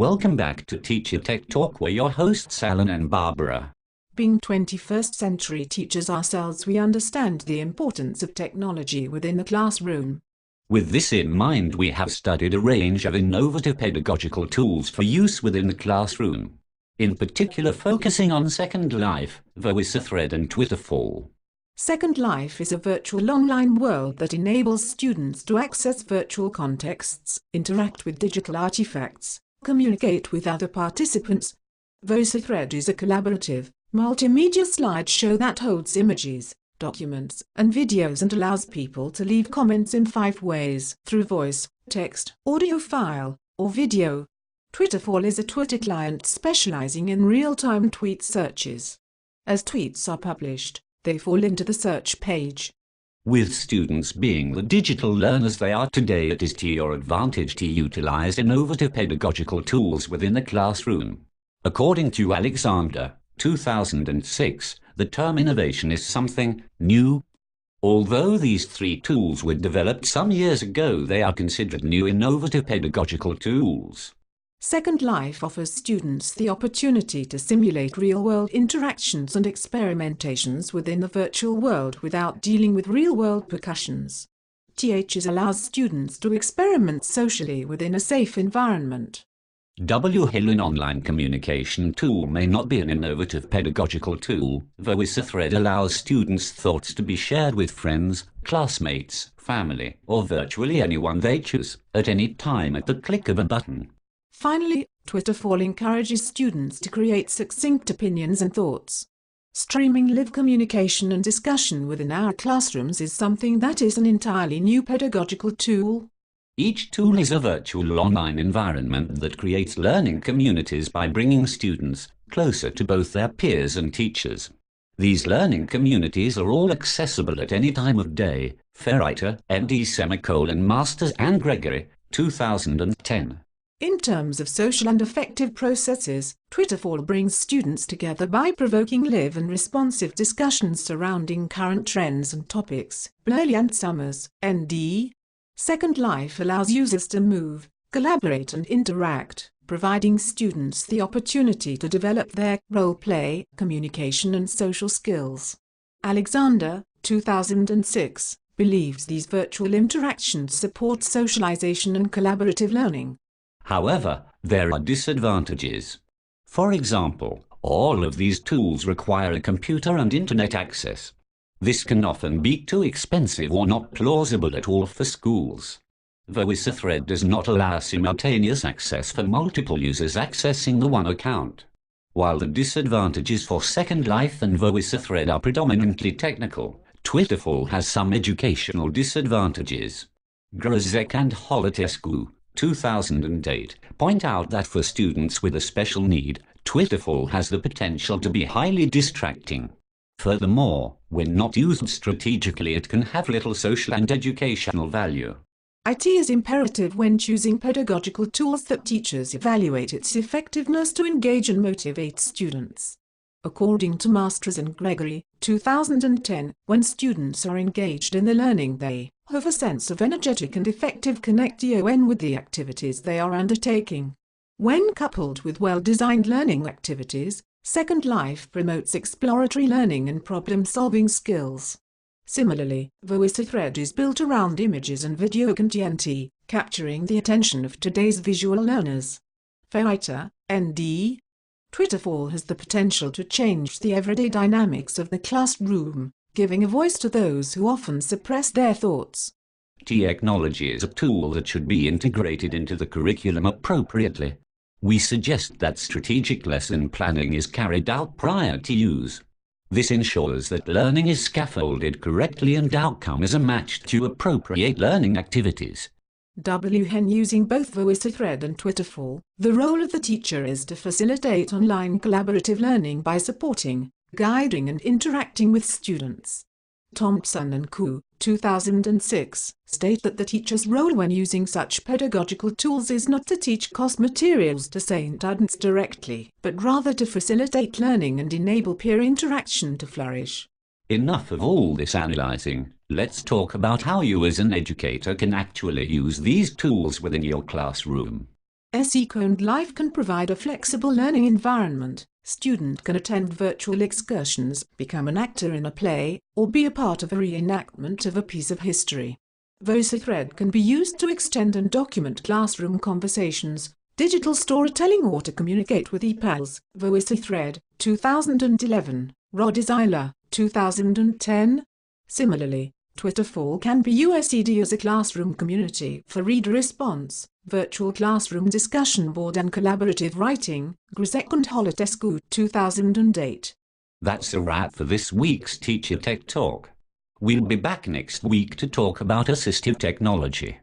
Welcome back to Teacher Tech Talk, we're your hosts Alan and Barbara. Being 21st century teachers ourselves, we understand the importance of technology within the classroom. With this in mind, we have studied a range of innovative pedagogical tools for use within the classroom, in particular focusing on Second Life, VoiceThread and Twitterfall. Second Life is a virtual online world that enables students to access virtual contexts, interact with digital artifacts, communicate with other participants. VoiceThread is a collaborative, multimedia slideshow that holds images, documents, and videos and allows people to leave comments in 5 ways: through voice, text, audio file, or video. Twitterfall is a Twitter client specializing in real-time tweet searches. As tweets are published, they fall into the search page. With students being the digital learners they are today, it is to your advantage to utilize innovative pedagogical tools within the classroom. According to Alexander, 2006, the term innovation is something new. Although these 3 tools were developed some years ago, they are considered new innovative pedagogical tools. Second Life offers students the opportunity to simulate real-world interactions and experimentations within the virtual world without dealing with real-world repercussions. THS allows students to experiment socially within a safe environment. An online communication tool may not be an innovative pedagogical tool. VoiceThread allows students' thoughts to be shared with friends, classmates, family, or virtually anyone they choose, at any time at the click of a button. Finally, Twitterfall encourages students to create succinct opinions and thoughts. Streaming live communication and discussion within our classrooms is something that is an entirely new pedagogical tool. Each tool is a virtual online environment that creates learning communities by bringing students closer to both their peers and teachers. These learning communities are all accessible at any time of day. Ferreiter, ND, Masters and Gregory, 2010. In terms of social and affective processes, Twitterfall brings students together by provoking live and responsive discussions surrounding current trends and topics. Brilliant Summers, ND. Second Life allows users to move, collaborate and interact, providing students the opportunity to develop their role-play, communication and social skills. Alexander, 2006, believes these virtual interactions support socialization and collaborative learning. However, there are disadvantages. For example, all of these tools require a computer and internet access. This can often be too expensive or not plausible at all for schools. VoiceThread does not allow simultaneous access for multiple users accessing the one account. While the disadvantages for Second Life and VoiceThread are predominantly technical, Twitterfall has some educational disadvantages. Grozek and Holotescu, 2008, point out that for students with a special need, Twitterfall has the potential to be highly distracting. Furthermore, when not used strategically, it can have little social and educational value. IT is imperative when choosing pedagogical tools that teachers evaluate its effectiveness to engage and motivate students. According to Masters and Gregory, 2010, when students are engaged in the learning, they have a sense of energetic and effective connection with the activities they are undertaking. When coupled with well-designed learning activities, Second Life promotes exploratory learning and problem-solving skills. Similarly, VoiceThread is built around images and video content, capturing the attention of today's visual learners. Ferreiter, ND. Twitterfall has the potential to change the everyday dynamics of the classroom, giving a voice to those who often suppress their thoughts. Technology is a tool that should be integrated into the curriculum appropriately. We suggest that strategic lesson planning is carried out prior to use. This ensures that learning is scaffolded correctly and outcomes are matched to appropriate learning activities. Using both VoiceThread and Twitterfall, the role of the teacher is to facilitate online collaborative learning by supporting, guiding and interacting with students. Thompson and Co., 2006, state that the teacher's role when using such pedagogical tools is not to teach course materials to students directly, but rather to facilitate learning and enable peer interaction to flourish. Enough of all this analyzing, let's talk about how you as an educator can actually use these tools within your classroom. Second Life can provide a flexible learning environment. Student can attend virtual excursions, become an actor in a play, or be a part of a reenactment of a piece of history. VoiceThread can be used to extend and document classroom conversations, digital storytelling, or to communicate with e-pals. VoiceThread, 2011, Rod 2010. Similarly, Twitterfall can be used as a classroom community for reader response, virtual classroom discussion board, and collaborative writing. Grzek and Holotescu, 2008. That's a wrap for this week's Teacher Tech Talk. We'll be back next week to talk about assistive technology.